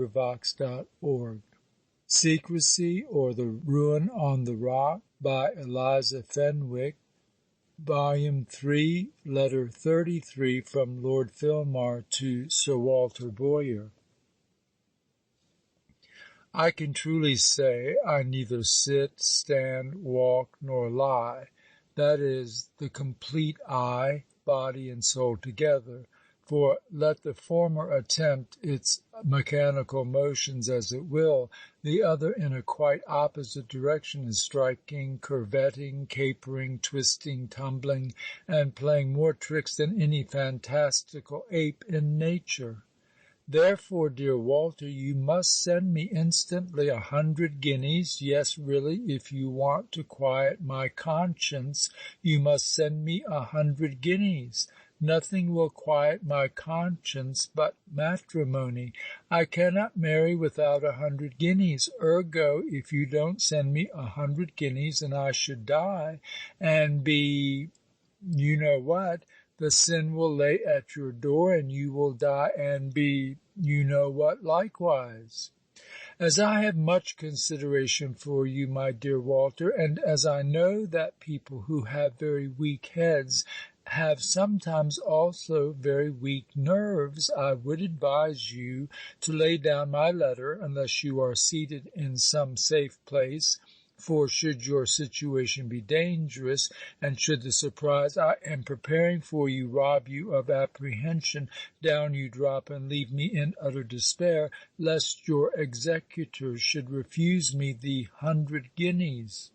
LibriVox.org. Secresy, or The Ruin on the Rock, by Eliza Fenwick, Volume 3, Letter 33, from Lord Filmar to Sir Walter Boyer. I can truly say I neither sit, stand, walk, nor lie. That is the complete I, body and soul together. For let the former attempt its mechanical motions as it will, the other in a quite opposite direction is striking, curvetting, capering, twisting, tumbling, and playing more tricks than any fantastical ape in nature. Therefore, dear Walter, you must send me instantly 100 guineas. Yes, really, if you want to quiet my conscience, you must send me 100 guineas. Nothing will quiet my conscience but matrimony. I cannot marry without 100 guineas. Ergo, if you don't send me 100 guineas, and I should die, and be, you know what, the sin will lay at your door, and you will die and be, you know what, likewise. As I have much consideration for you, my dear Walter, and as I know that people who have very weak heads have sometimes also very weak nerves, I would advise you to lay down my letter, unless you are seated in some safe place. For should your situation be dangerous, and should the surprise I am preparing for you rob you of apprehension, down you drop and leave me in utter despair, lest your executors should refuse me the 100 guineas.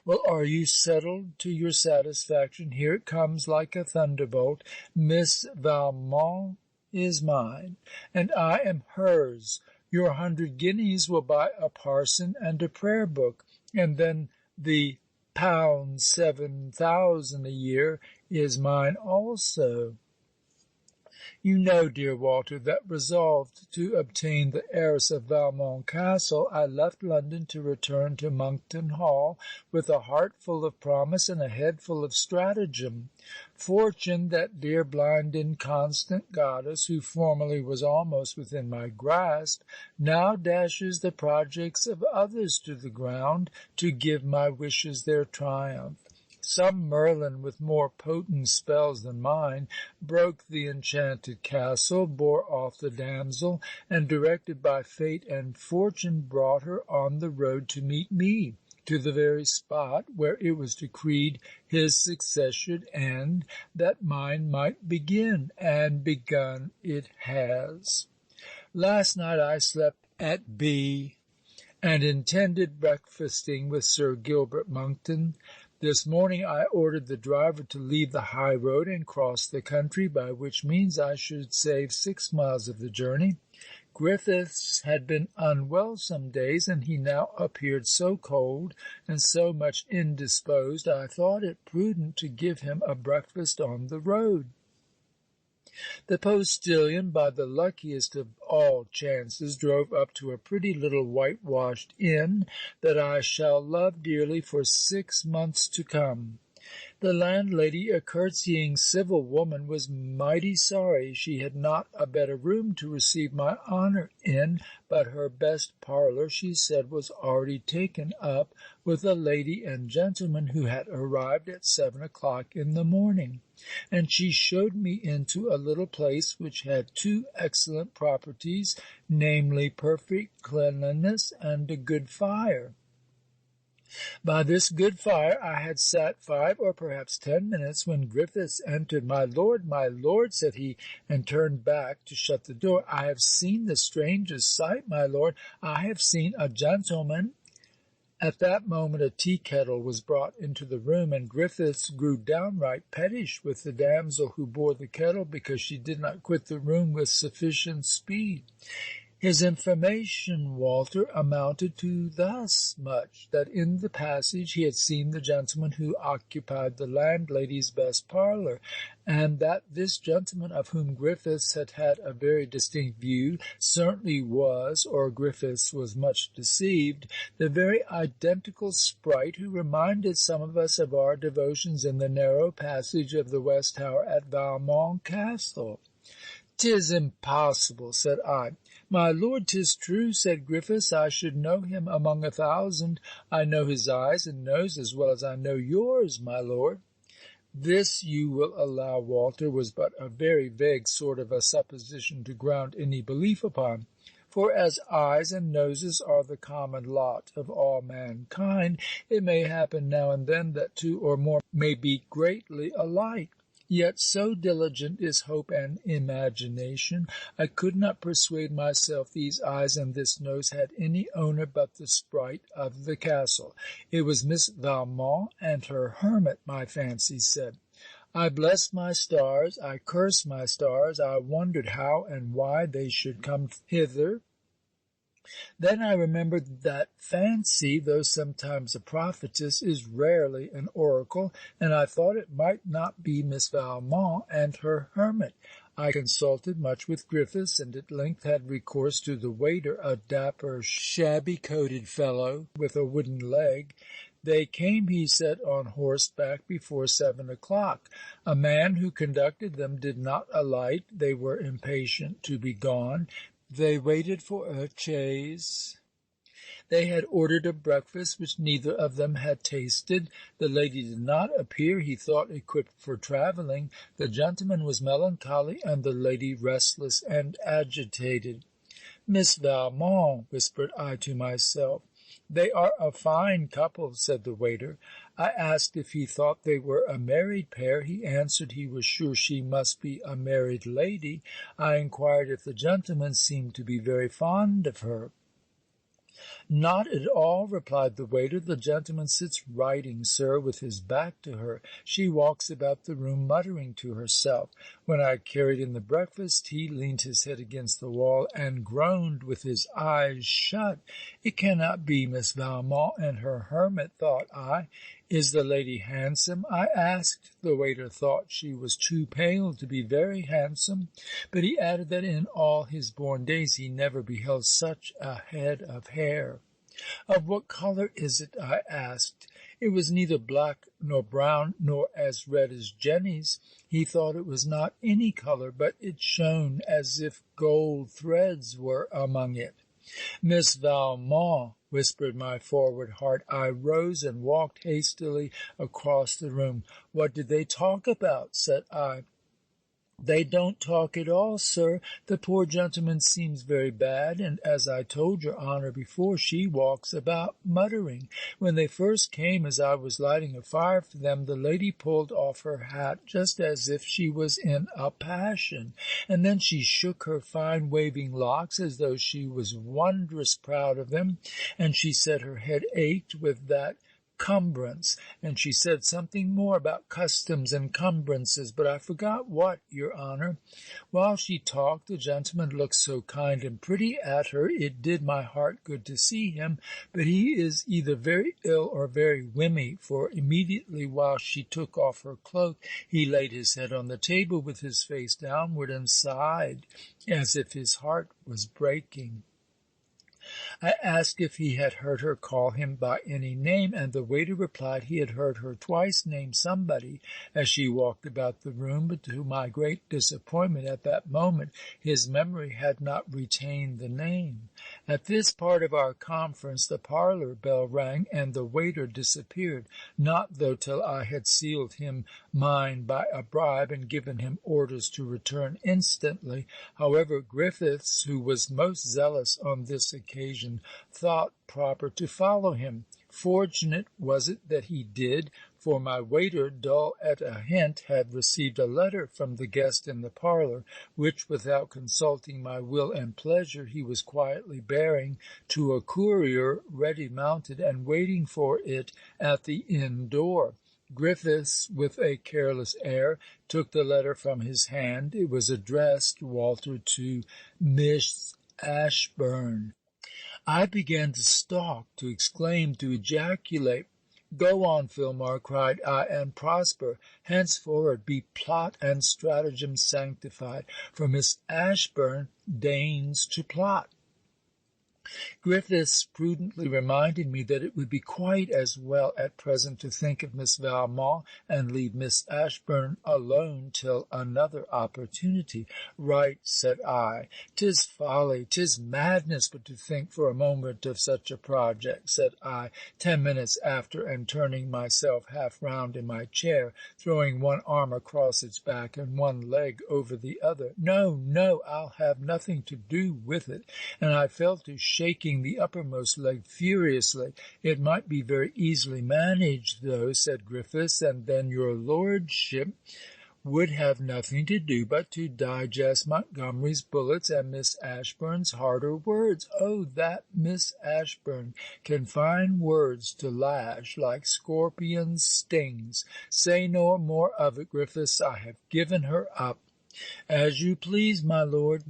Well, are you settled to your satisfaction? Here it comes like a thunderbolt. Miss Valmont is mine, and I am hers. Your 100 guineas will buy a parson and a prayer book, and then the £7,000 a year is mine also. You know, dear Walter, that resolved to obtain the heiress of Valmont Castle, I left London to return to Monkton Hall, with a heart full of promise and a head full of stratagem. Fortune, that dear blind inconstant goddess, who formerly was almost within my grasp, now dashes the projects of others to the ground, to give my wishes their triumph. Some Merlin with more potent spells than mine broke the enchanted castle, bore off the damsel, and directed by fate and fortune brought her on the road to meet me, to the very spot where it was decreed his success should end, that mine might begin, and begun it has. Last night I slept at B, and intended breakfasting with Sir Gilbert Monckton. This morning I ordered the driver to leave the high road and cross the country, by which means I should save 6 miles of the journey. Griffiths had been unwell some days, and he now appeared so cold and so much indisposed, I thought it prudent to give him a breakfast on the road. The postilion, by the luckiest of all chances, drove up to a pretty little whitewashed inn that I shall love dearly for 6 months to come. The landlady, a curtsying civil woman, was mighty sorry she had not a better room to receive my honour in, but her best parlour, she said, was already taken up with a lady and gentleman who had arrived at 7 o'clock in the morning, and she shewed me into a little place which had 2 excellent properties, namely perfect cleanliness and a good fire. By this good fire I had sat 5 or perhaps 10 minutes, when Griffiths entered. My lord, said he, and turned back to shut the door. I have seen the strangest sight, my lord. I have seen a gentleman. At that moment a tea kettle was brought into the room, and Griffiths grew downright pettish with the damsel who bore the kettle, because she did not quit the room with sufficient speed. His information, Walter, amounted to thus much, that in the passage he had seen the gentleman who occupied the landlady's best parlour, and that this gentleman, of whom Griffiths had had a very distinct view, certainly was, or Griffiths was much deceived, the very identical sprite who reminded some of us of our devotions in the narrow passage of the West Tower at Valmont Castle. "'Tis impossible," said I. My lord, 'tis true, said Griffiths, I should know him among 1,000. I know his eyes and nose as well as I know yours, my lord. This, you will allow, Walter, was but a very vague sort of a supposition to ground any belief upon. For as eyes and noses are the common lot of all mankind, it may happen now and then that two or more may be greatly alike. Yet so diligent is hope and imagination, I could not persuade myself these eyes and this nose had any owner but the sprite of the castle. It was Miss Valmont and her hermit, my fancy said. I blessed my stars, I cursed my stars, I wondered how and why they should come hither. Then I remembered that fancy, though sometimes a prophetess, is rarely an oracle, and I thought it might not be Miss Valmont and her hermit. I consulted much with Griffiths, and at length had recourse to the waiter, a dapper, shabby-coated fellow, with a wooden leg. They came, he said, on horseback before 7 o'clock. A man who conducted them did not alight. They were impatient to be gone. They waited for a chaise. They had ordered a breakfast which neither of them had tasted. The lady did not appear, he thought, equipped for travelling. The gentleman was melancholy, and the lady restless and agitated. Miss Valmont, whispered I to myself. They are a fine couple, said the waiter. I asked if he thought they were a married pair. He answered he was sure she must be a married lady. I inquired if the gentleman seemed to be very fond of her. Not at all, replied the waiter. The gentleman sits writing, sir, with his back to her. She walks about the room muttering to herself. When I carried in the breakfast, he leaned his head against the wall and groaned with his eyes shut. It cannot be Miss Valmont and her hermit, thought I. Is the lady handsome? I asked. The waiter thought she was too pale to be very handsome, but he added that in all his born days he never beheld such a head of hair. Of what colour is it? I asked. It was neither black nor brown, nor as red as Jenny's. He thought it was not any colour, but it shone as if gold threads were among it. Miss Valmont, whispered my forward heart. I rose and walked hastily across the room. What did they talk about? Said I. They don't talk at all, sir. The poor gentleman seems very bad, and as I told your honour before, she walks about muttering. When they first came, as I was lighting a fire for them, the lady pulled off her hat just as if she was in a passion, and then she shook her fine waving locks as though she was wondrous proud of them, and she said her head ached with that cumbrance, and she said something more about customs and cumbrances, but I forgot what, your honour. While she talked, the gentleman looked so kind and pretty at her, it did my heart good to see him, but he is either very ill or very whimmy, for immediately while she took off her cloak, he laid his head on the table with his face downward and sighed as if his heart was breaking. I asked if he had heard her call him by any name, and the waiter replied he had heard her twice name somebody as she walked about the room, but to my great disappointment at that moment his memory had not retained the name. At this part of our conference the parlour bell rang, and the waiter disappeared, not though till I had sealed him mine by a bribe, and given him orders to return instantly. However, Griffiths, who was most zealous on this occasion, thought proper to follow him. Fortunate was it that he did, for my waiter, dull at a hint, had received a letter from the guest in the parlour, which, without consulting my will and pleasure, he was quietly bearing to a courier ready mounted and waiting for it at the inn door. Griffiths, with a careless air, took the letter from his hand. It was addressed, Walter, to Miss Ashburn. I began to stalk, to exclaim, to ejaculate. Go on, Filmar, cried I, and prosper. Henceforward be plot and stratagem sanctified, for Miss Ashburn deigns to plot. Griffiths prudently reminded me that it would be quite as well at present to think of Miss Valmont, and leave Miss Ashburn alone till another opportunity. Right, said I. 'Tis folly, 'tis madness, but to think for a moment of such a project, said I, 10 minutes after, and turning myself half round in my chair, throwing one arm across its back and one leg over the other. No, no, I'll have nothing to do with it. And I fell to shaking the uppermost leg furiously. It might be very easily managed, though, said Griffiths, and then your lordship would have nothing to do but to digest Montgomery's bullets and Miss Ashburn's harder words. Oh, that Miss Ashburn can find words to lash like scorpions' stings. Say no more of it, Griffiths. I have given her up. As you please, my lord.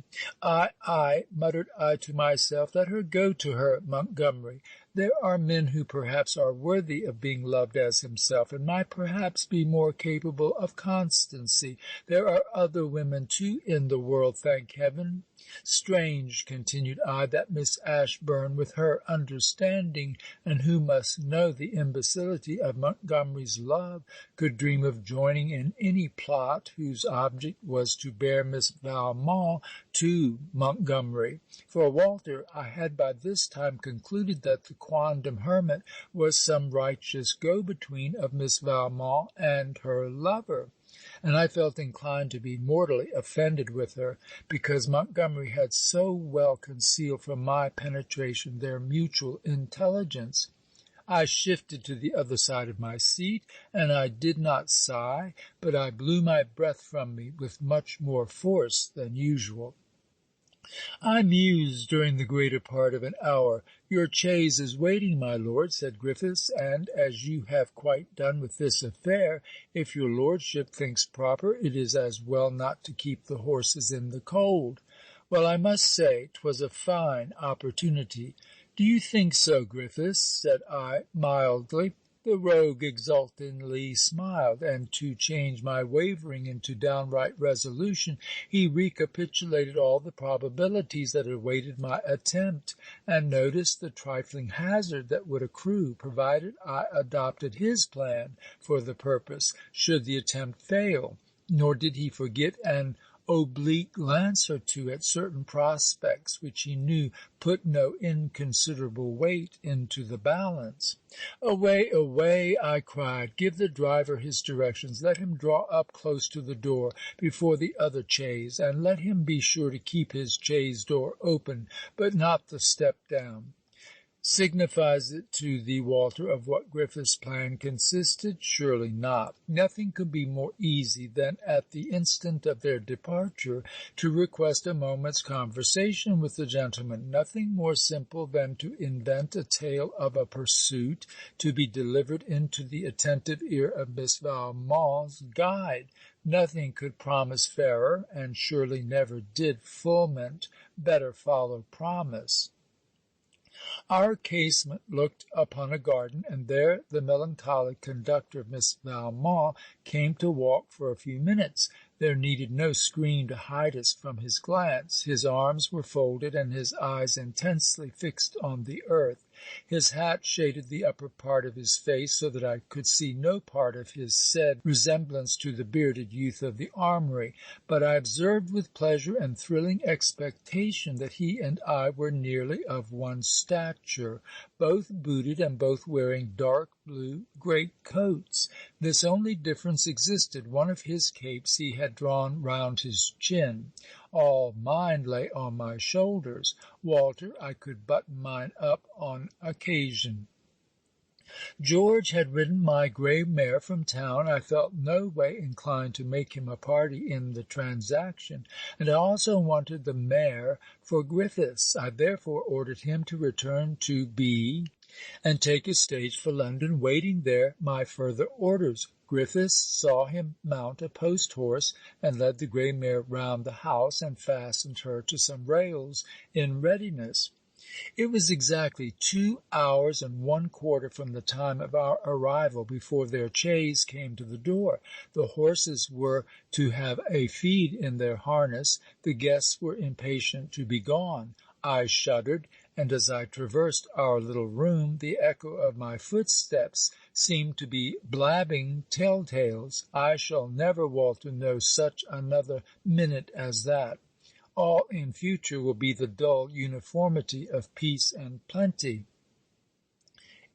Ay, muttered I to myself, let her go to her Montgomery. There are men who perhaps are worthy of being loved as himself, and might perhaps be more capable of constancy. There are other women too in the world, thank heaven. Strange, continued I, that Miss Ashburn, with her understanding, and who must know the imbecility of Montgomery's love, could dream of joining in any plot whose object was to bear Miss Valmont to Montgomery. For Walter, I had by this time concluded that the quondam hermit was some righteous go-between of Miss Valmont and her lover, and I felt inclined to be mortally offended with her, because Montgomery had so well concealed from my penetration their mutual intelligence. I shifted to the other side of my seat, and I did not sigh, but I blew my breath from me with much more force than usual. I mused during the greater part of an hour. Your chaise is waiting, my lord, said Griffiths, and as you have quite done with this affair, if your lordship thinks proper, it is as well not to keep the horses in the cold. Well, I must say 'twas a fine opportunity. Do you think so, Griffiths? Said I mildly. The rogue exultingly smiled, and to change my wavering into downright resolution, he recapitulated all the probabilities that awaited my attempt, and noticed the trifling hazard that would accrue, provided I adopted his plan for the purpose, should the attempt fail. Nor did he forget an oblique glance or two at certain prospects which he knew put no inconsiderable weight into the balance. Away, away, I cried, give the driver his directions, let him draw up close to the door before the other chaise, and let him be sure to keep his chaise door open, but not the step down. Signifies it to thee, Walter, of what Griffiths' plan consisted? Surely not. Nothing could be more easy than at the instant of their departure to request a moment's conversation with the gentleman. Nothing more simple than to invent a tale of a pursuit to be delivered into the attentive ear of Miss Valmont's guide. Nothing could promise fairer, and surely never did fulment better follow promise. Our casement looked upon a garden, and there the melancholy conductor of Miss Valmont came to walk for a few minutes. There needed no screen to hide us from his glance. His arms were folded, and his eyes intensely fixed on the earth. His hat shaded the upper part of his face, so that I could see no part of his said resemblance to the bearded youth of the armoury, but I observed with pleasure and thrilling expectation that he and I were nearly of one stature, both booted and both wearing dark blue great coats. This only difference existed. One of his capes he had drawn round his chin. All mine lay on my shoulders. Walter, I could button mine up on occasion. George had ridden my grey mare from town. I felt no way inclined to make him a party in the transaction, and I also wanted the mare for Griffiths. I therefore ordered him to return to B and take a stage for London, waiting there my further orders. Griffiths saw him mount a post horse, and led the grey mare round the house, and fastened her to some rails in readiness. It was exactly 2 hours and 1/4 from the time of our arrival before their chaise came to the door. The horses were to have a feed in their harness. The guests were impatient to be gone. I shuddered, and as I traversed our little room, the echo of my footsteps seemed to be blabbing tell-tales. I shall never, Walter, know such another minute as that. All in future will be the dull uniformity of peace and plenty.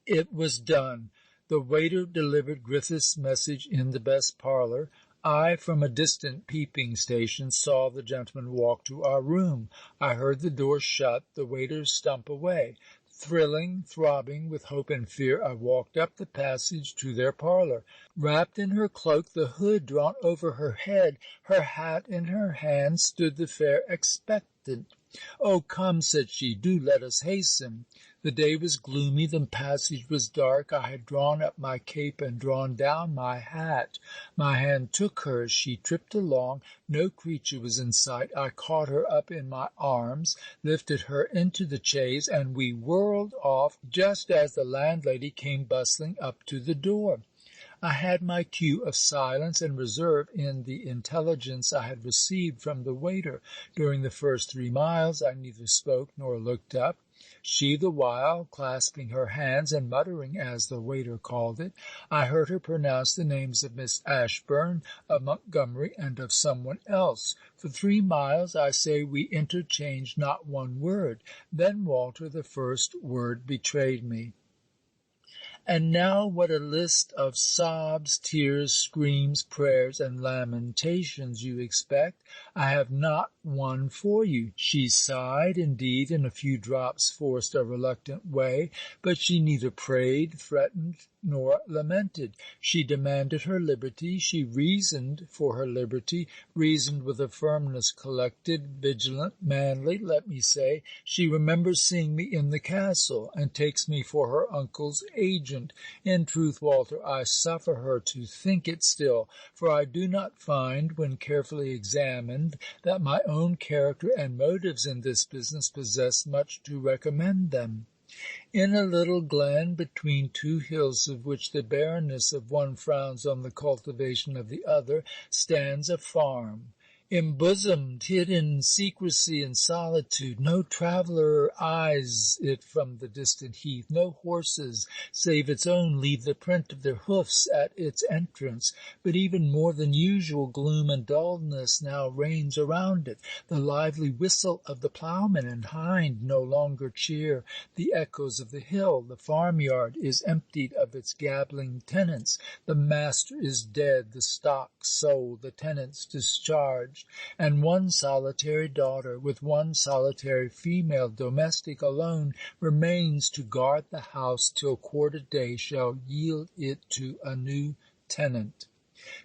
It was done. The waiter delivered Griffiths' message in the best parlour. I, from a distant peeping station, saw the gentleman walk to our room. I heard the door shut, the waiter stump away. Thrilling, throbbing with hope and fear, I walked up the passage to their parlour. Wrapped in her cloak, the hood drawn over her head, her hat in her hand, stood the fair expectant. "Oh, come," said she, "do let us hasten." The day was gloomy, the passage was dark. I had drawn up my cape and drawn down my hat. My hand took hers. She tripped along. No creature was in sight. I caught her up in my arms, lifted her into the chaise, and we whirled off just as the landlady came bustling up to the door. I had my cue of silence and reserve in the intelligence I had received from the waiter. During the first 3 miles I neither spoke nor looked up. She the while clasping her hands and muttering as the waiter called it. I heard her pronounce the names of Miss Ashburn, of Montgomery, and of some one else. For 3 miles, I say, we interchanged not one word. Then, Walter, the first word betrayed me. And now what a list of sobs, tears, screams, prayers, and lamentations you expect. I have not one for you. She sighed, indeed, and a few drops forced a reluctant way, but she neither prayed, threatened, nor lamented. She demanded her liberty. She reasoned for her liberty, reasoned with a firmness collected, vigilant, manly, let me say. She remembers seeing me in the castle, and takes me for her uncle's agent. In truth, Walter, I suffer her to think it still, for I do not find, when carefully examined, that my own character and motives in this business possess much to recommend them. In a little glen, between 2 hills of which the barrenness of one frowns on the cultivation of the other, stands a farm, embosomed, hid in secrecy and solitude. No traveller eyes it from the distant heath. No horses, save its own, leave the print of their hoofs at its entrance. But even more than usual gloom and dullness now reigns around it. The lively whistle of the ploughman and hind no longer cheer the echoes of the hill. The farmyard is emptied of its gabbling tenants. The master is dead, the stock sold, the tenants discharged, and one solitary daughter, with one solitary female domestic alone, remains to guard the house till quarter day shall yield it to a new tenant.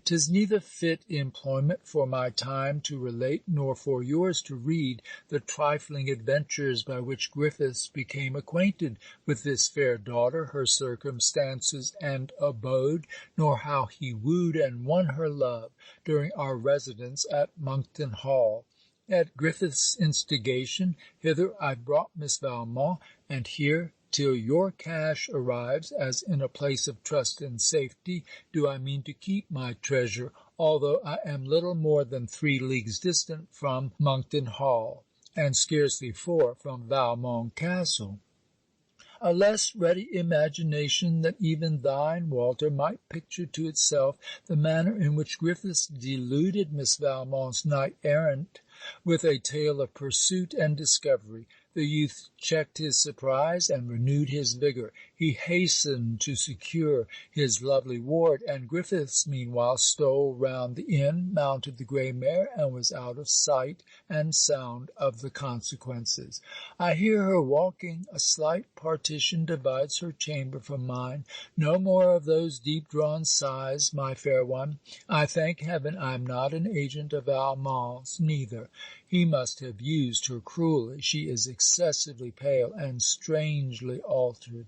'Tis neither fit employment for my time to relate, nor for yours to read, the trifling adventures by which Griffiths became acquainted with this fair daughter, her circumstances and abode, nor how he wooed and won her love during our residence at Monkton Hall. At Griffiths' instigation, hither I brought Miss Valmont, and here, till your cash arrives, as in a place of trust and safety, do I mean to keep my treasure, although I am little more than 3 leagues distant from Monkton Hall, and scarcely 4 from Valmont Castle. A less ready imagination than even thine, Walter, might picture to itself the manner in which Griffiths deluded Miss Valmont's knight errant with a tale of pursuit and discovery. The youth checked his surprise and renewed his vigour. He hastened to secure his lovely ward, and Griffiths meanwhile stole round the inn, mounted the grey mare, and was out of sight and sound of the consequences. I hear her walking. A slight partition divides her chamber from mine. No more of those deep-drawn sighs, my fair one. I thank heaven I am not an agent of Valmont's neither. He must have used her cruelly. She is excessively pale and strangely altered.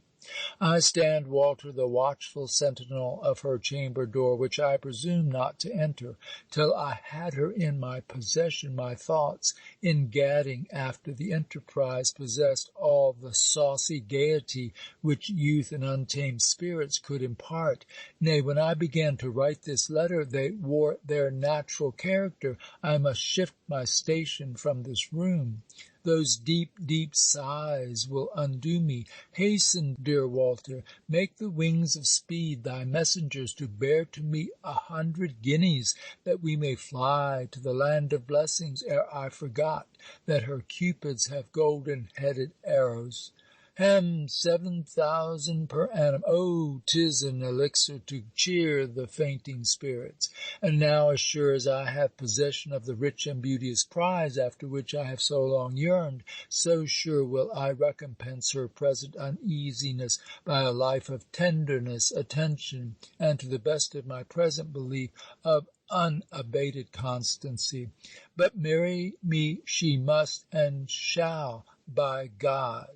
I stand, Walter, the watchful sentinel of her chamber door, which I presume not to enter till I had her in my possession. My thoughts, in gadding after the enterprise, possessed all the saucy gaiety which youth and untamed spirits could impart. Nay, when I began to write this letter, they wore their natural character. I must shift my station from this room. Those deep, deep sighs will undo me. Hasten, dear Walter, make the wings of speed thy messengers to bear to me 100 guineas, that we may fly to the land of blessings ere I forgot that her cupids have golden-headed arrows. 7,000 per annum. Oh, 'tis an elixir to cheer the fainting spirits. And now, as sure as I have possession of the rich and beauteous prize after which I have so long yearned, so sure will I recompense her present uneasiness by a life of tenderness, attention, and, to the best of my present belief, of unabated constancy. But marry me she must and shall, by God.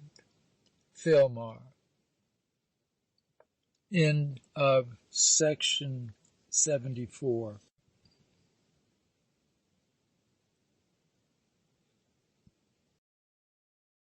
Filmar. End of section 74.